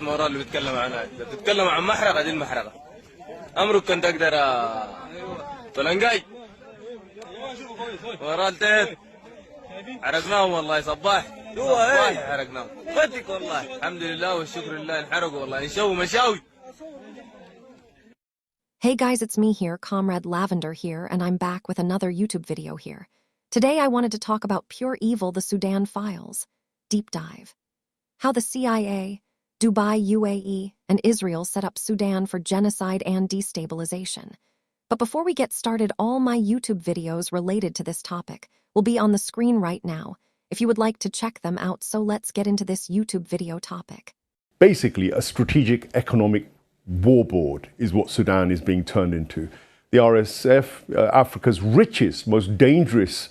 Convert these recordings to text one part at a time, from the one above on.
حاجات ما وراء اللي بيتكلم عنها. اذا بتتكلم عن محرقه دي المحرقه. امرك كنت تقدر طلنقاي ورا التيت حرقناهم والله صباح حرقناهم فتك والله الحمد لله والشكر لله انحرقوا والله نشوي مشاوي. Hey guys, it's me here, Comrade Lavender here, and I'm back with another YouTube video here. Today I wanted to talk about Pure Evil The Sudan Files. Deep dive. How the CIA, Dubai, UAE, and Israel set up Sudan for genocide and destabilization. But before we get started, all my YouTube videos related to this topic will be on the screen right now, if you would like to check them out. So let's get into this YouTube video topic. Basically, a strategic economic warboard is what Sudan is being turned into. The RSF, Africa's richest, most dangerous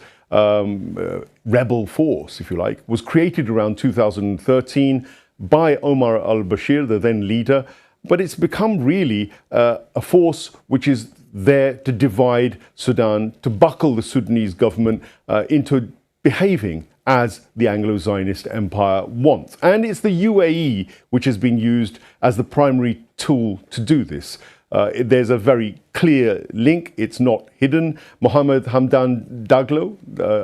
rebel force, if you like, was created around 2013 by Omar al-Bashir, the then leader, but it's become really a force which is there to divide Sudan, to buckle the Sudanese government into behaving as the Anglo-Zionist empire wants. And it's the UAE which has been used as the primary tool to do this. There's a very clear link, it's not hidden. Mohammed Hamdan Daglo,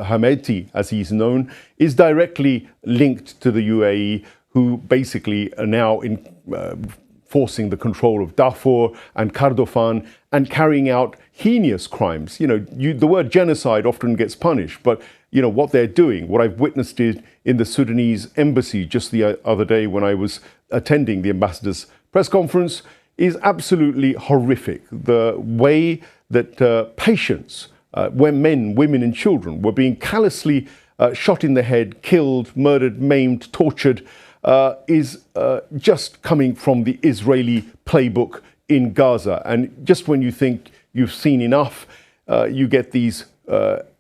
Hameti as he's known, is directly linked to the UAE, who basically are now forcing the control of Darfur and Kordofan and carrying out heinous crimes. You know, the word genocide often gets punished, but you know what they're doing, what I've witnessed in the Sudanese embassy just the other day when I was attending the ambassador's press conference, is absolutely horrific. The way that patients, where men, women and children were being callously shot in the head, killed, murdered, maimed, tortured, is just coming from the Israeli playbook in Gaza. And just when you think you've seen enough, you get these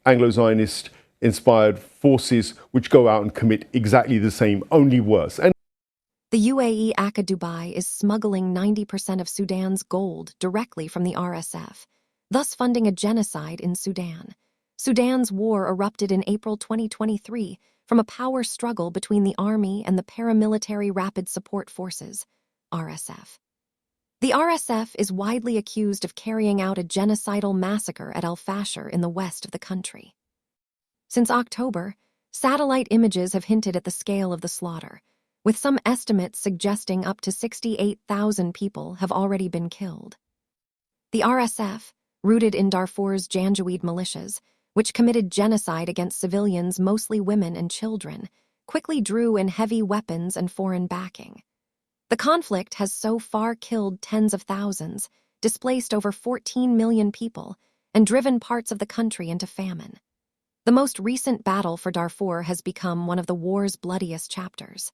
Anglo-Zionist inspired forces which go out and commit exactly the same, only worse. And the UAE Aka Dubai is smuggling 90% of Sudan's gold directly from the RSF, thus funding a genocide in Sudan. Sudan's war erupted in April 2023 from a power struggle between the army and the paramilitary Rapid Support Forces, RSF. The RSF is widely accused of carrying out a genocidal massacre at Al Fasher in the west of the country. Since October, satellite images have hinted at the scale of the slaughter, with some estimates suggesting up to 68,000 people have already been killed. The RSF, rooted in Darfur's Janjaweed militias, which committed genocide against civilians, mostly women and children, quickly drew in heavy weapons and foreign backing. The conflict has so far killed tens of thousands, displaced over 14 million people, and driven parts of the country into famine. The most recent battle for Darfur has become one of the war's bloodiest chapters.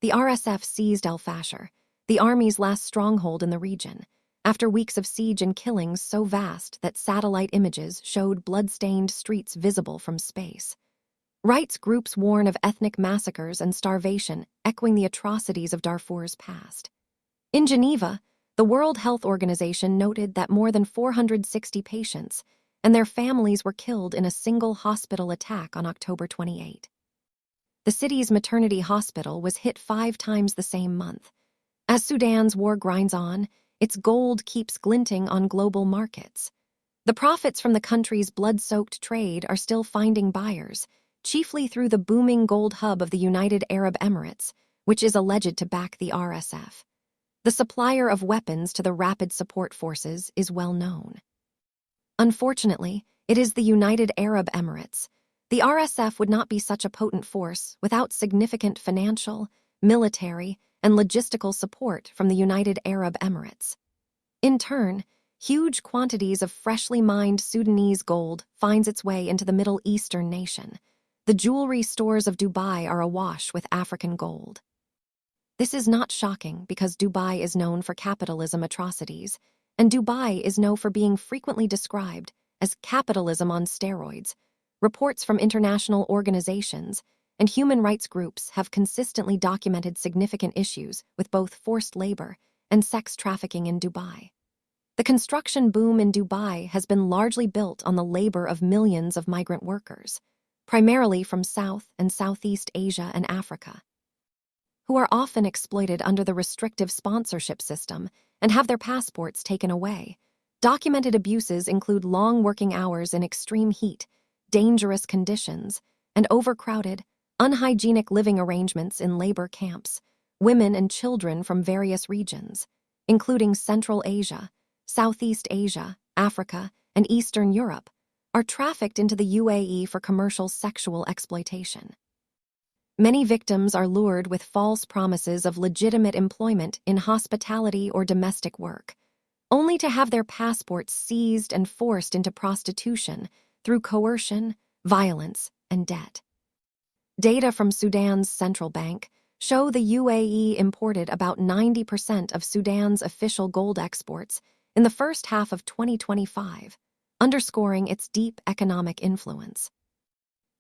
The RSF seized Al Fasher, the army's last stronghold in the region, after weeks of siege and killings so vast that satellite images showed blood-stained streets visible from space. Rights groups warn of ethnic massacres and starvation, echoing the atrocities of Darfur's past. In Geneva, the World Health Organization noted that more than 460 patients and their families were killed in a single hospital attack on October 28. The city's maternity hospital was hit 5 times the same month. As Sudan's war grinds on, its gold keeps glinting on global markets. The profits from the country's blood-soaked trade are still finding buyers, chiefly through the booming gold hub of the United Arab Emirates, which is alleged to back the RSF. The supplier of weapons to the Rapid Support Forces is well known. Unfortunately, it is the United Arab Emirates. The RSF would not be such a potent force without significant financial, military, and logistical support from the United Arab Emirates. In turn, huge quantities of freshly mined Sudanese gold finds its way into the Middle Eastern nation. The jewelry stores of Dubai are awash with African gold. This is not shocking because Dubai is known for capitalism atrocities, and Dubai is known for being frequently described as capitalism on steroids. Reports from international organizations and human rights groups have consistently documented significant issues with both forced labor and sex trafficking in Dubai. The construction boom in Dubai has been largely built on the labor of millions of migrant workers, primarily from South and Southeast Asia and Africa. who are often exploited under the restrictive sponsorship system and have their passports taken away. Documented abuses include long working hours in extreme heat, dangerous conditions, and overcrowded, unhygienic living arrangements in labor camps. Women and children from various regions, including Central Asia, Southeast Asia, Africa, and Eastern Europe, are trafficked into the UAE for commercial sexual exploitation. Many victims are lured with false promises of legitimate employment in hospitality or domestic work, only to have their passports seized and forced into prostitution through coercion, violence, and debt. Data from Sudan's central bank show the UAE imported about 90% of Sudan's official gold exports in the first half of 2025, underscoring its deep economic influence.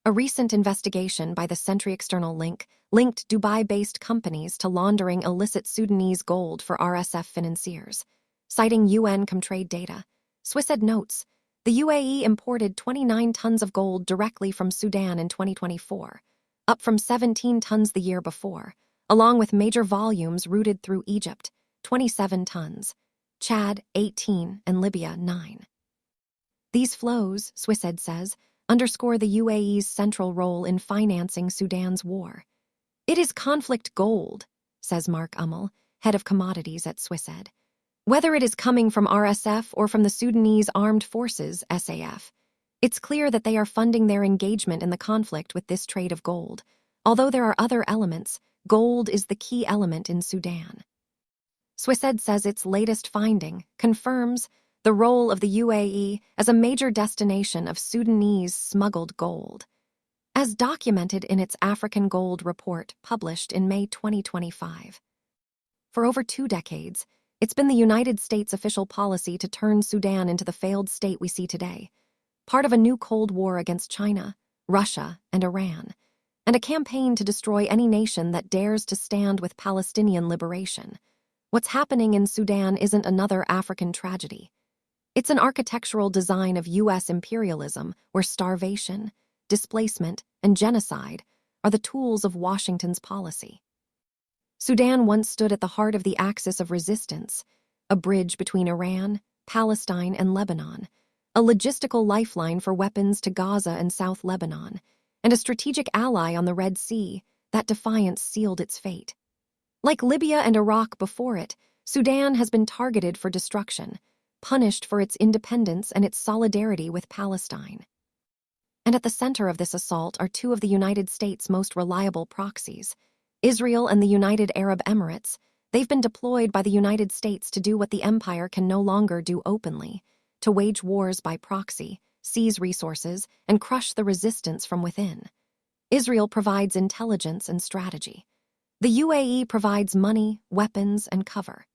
A recent investigation by the Sentry External Link linked Dubai-based companies to laundering illicit Sudanese gold for RSF financiers. Citing UN Comtrade data, Swissed notes, the UAE imported 29 tons of gold directly from Sudan in 2024, up from 17 tons the year before, along with major volumes routed through Egypt, 27 tons, Chad, 18, and Libya, 9. These flows, Swissed says, underscore the UAE's central role in financing Sudan's war. It is conflict gold, says Mark Ummel, head of commodities at Swissed. Whether it is coming from RSF or from the Sudanese Armed Forces, SAF, it's clear that they are funding their engagement in the conflict with this trade of gold. Although there are other elements, gold is the key element in Sudan. Swissed says its latest finding confirms the role of the UAE as a major destination of Sudanese smuggled gold, as documented in its African Gold Report published in May 2025. For over 2 decades, it's been the United States' official policy to turn Sudan into the failed state we see today, part of a new Cold War against China, Russia, and Iran, and a campaign to destroy any nation that dares to stand with Palestinian liberation. What's happening in Sudan isn't another African tragedy. It's an architectural design of U.S. imperialism where starvation, displacement, and genocide are the tools of Washington's policy. Sudan once stood at the heart of the axis of resistance, a bridge between Iran, Palestine, and Lebanon, a logistical lifeline for weapons to Gaza and South Lebanon, and a strategic ally on the Red Sea. That defiance sealed its fate. Like Libya and Iraq before it, Sudan has been targeted for destruction, punished for its independence and its solidarity with Palestine. And at the center of this assault are 2 of the United States' most reliable proxies, Israel and the United Arab Emirates. They've been deployed by the United States to do what the empire can no longer do openly, to wage wars by proxy, seize resources, and crush the resistance from within. Israel provides intelligence and strategy. The UAE provides money, weapons, and cover.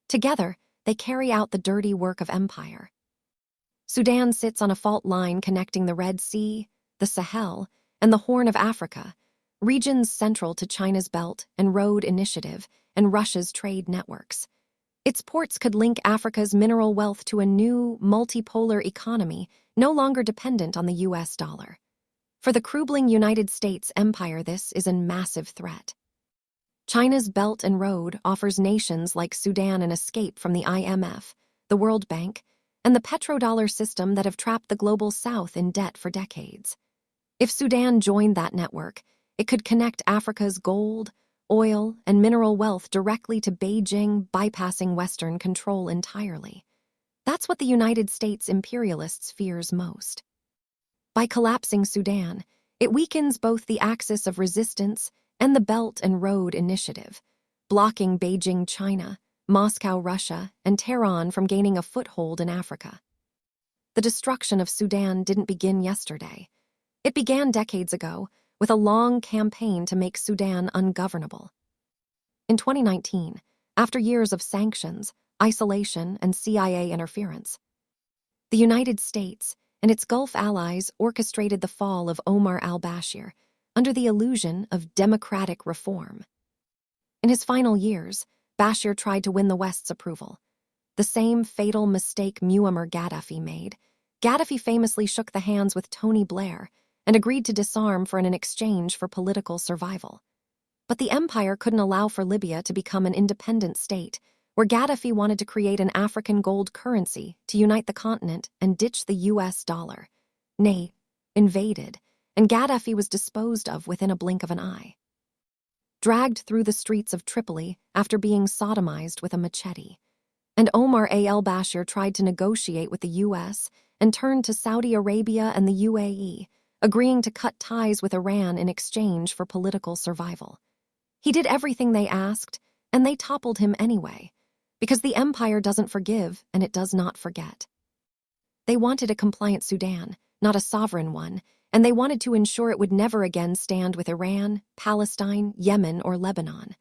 Together, they carry out the dirty work of empire. Sudan sits on a fault line connecting the Red Sea, the Sahel, and the Horn of Africa, regions central to China's Belt and Road Initiative and Russia's trade networks. Its ports could link Africa's mineral wealth to a new, multipolar economy no longer dependent on the US dollar. For the crumbling United States empire, this is a massive threat. China's Belt and Road offers nations like Sudan an escape from the IMF, the World Bank, and the petrodollar system that have trapped the global South in debt for decades. If Sudan joined that network, it could connect Africa's gold, oil, and mineral wealth directly to Beijing, bypassing Western control entirely. That's what the United States imperialists fears most. By collapsing Sudan, it weakens both the axis of resistance and the Belt and Road Initiative, blocking Beijing, China, Moscow, Russia, and Tehran from gaining a foothold in Africa. The destruction of Sudan didn't begin yesterday. It began decades ago, with a long campaign to make Sudan ungovernable. In 2019, after years of sanctions, isolation, and CIA interference, the United States and its Gulf allies orchestrated the fall of Omar al-Bashir under the illusion of democratic reform. In his final years, Bashir tried to win the West's approval. The same fatal mistake Muammar Gaddafi made. Gaddafi famously shook the hands with Tony Blair and agreed to disarm in exchange for political survival. But the empire couldn't allow for Libya to become an independent state, where Gaddafi wanted to create an African gold currency to unite the continent and ditch the US dollar. Nay, invaded, and Gaddafi was disposed of within a blink of an eye. Dragged through the streets of Tripoli after being sodomized with a machete. And Omar al-Bashir tried to negotiate with the US and turned to Saudi Arabia and the UAE, agreeing to cut ties with Iran in exchange for political survival. He did everything they asked, and they toppled him anyway, because the empire doesn't forgive and it does not forget. They wanted a compliant Sudan, not a sovereign one, and they wanted to ensure it would never again stand with Iran, Palestine, Yemen, or Lebanon.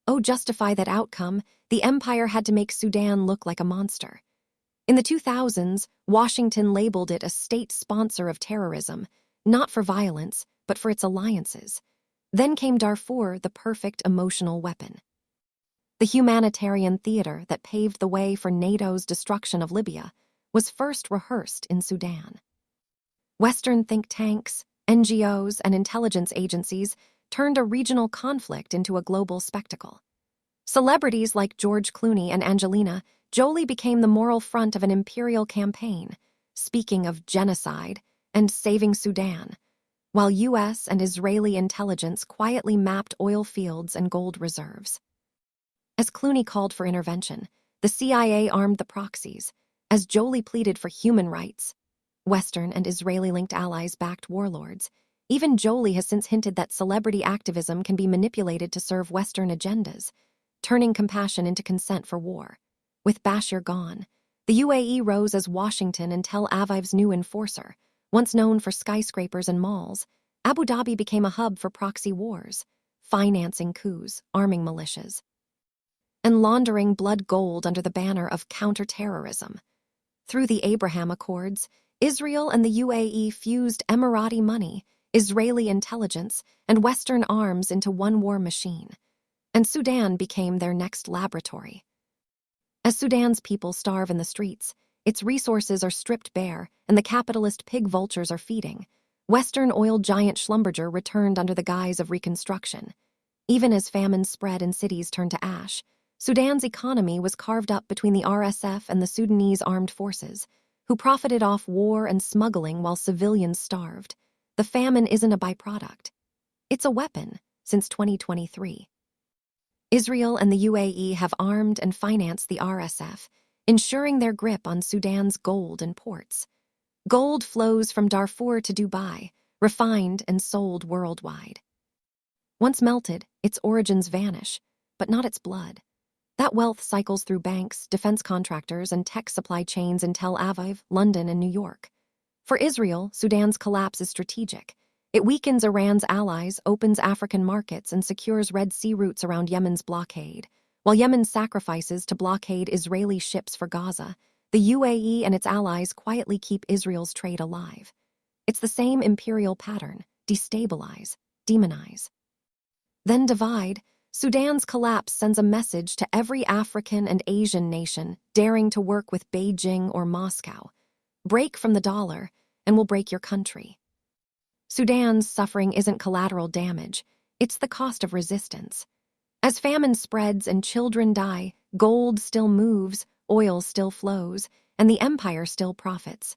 Oh, justify that outcome, the empire had to make Sudan look like a monster. In the 2000s, Washington labeled it a state sponsor of terrorism, not for violence, but for its alliances. Then came Darfur, the perfect emotional weapon. The humanitarian theater that paved the way for NATO's destruction of Libya was first rehearsed in Sudan. Western think tanks, NGOs, and intelligence agencies turned a regional conflict into a global spectacle. Celebrities like George Clooney and Angelina, Jolie became the moral front of an imperial campaign, speaking of genocide and saving Sudan, while US and Israeli intelligence quietly mapped oil fields and gold reserves. As Clooney called for intervention, the CIA armed the proxies. As Jolie pleaded for human rights, Western and Israeli-linked allies backed warlords. Even Jolie has since hinted that celebrity activism can be manipulated to serve Western agendas, turning compassion into consent for war. With Bashir gone, the UAE rose as Washington and Tel Aviv's new enforcer. Once known for skyscrapers and malls, Abu Dhabi became a hub for proxy wars, financing coups, arming militias, and laundering blood gold under the banner of counterterrorism. Through the Abraham Accords, Israel and the UAE fused Emirati money, Israeli intelligence, and Western arms into one war machine, and Sudan became their next laboratory. As Sudan's people starve in the streets, its resources are stripped bare, and the capitalist pig vultures are feeding, Western oil giant Schlumberger returned under the guise of reconstruction. Even as famine spread and cities turned to ash, Sudan's economy was carved up between the RSF and the Sudanese armed forces, who profited off war and smuggling while civilians starved. The famine isn't a byproduct. It's a weapon since 2023. Israel and the UAE have armed and financed the RSF, ensuring their grip on Sudan's gold and ports. Gold flows from Darfur to Dubai, refined and sold worldwide. Once melted, its origins vanish, but not its blood. That wealth cycles through banks, defense contractors, and tech supply chains in Tel Aviv, London, and New York. For Israel, Sudan's collapse is strategic. It weakens Iran's allies, opens African markets, and secures Red Sea routes around Yemen's blockade. While Yemen sacrifices to blockade Israeli ships for Gaza, the UAE and its allies quietly keep Israel's trade alive. It's the same imperial pattern: destabilize, demonize, then divide. Sudan's collapse sends a message to every African and Asian nation daring to work with Beijing or Moscow. Break from the dollar, and we'll break your country. Sudan's suffering isn't collateral damage, it's the cost of resistance. As famine spreads and children die, gold still moves, oil still flows, and the empire still profits.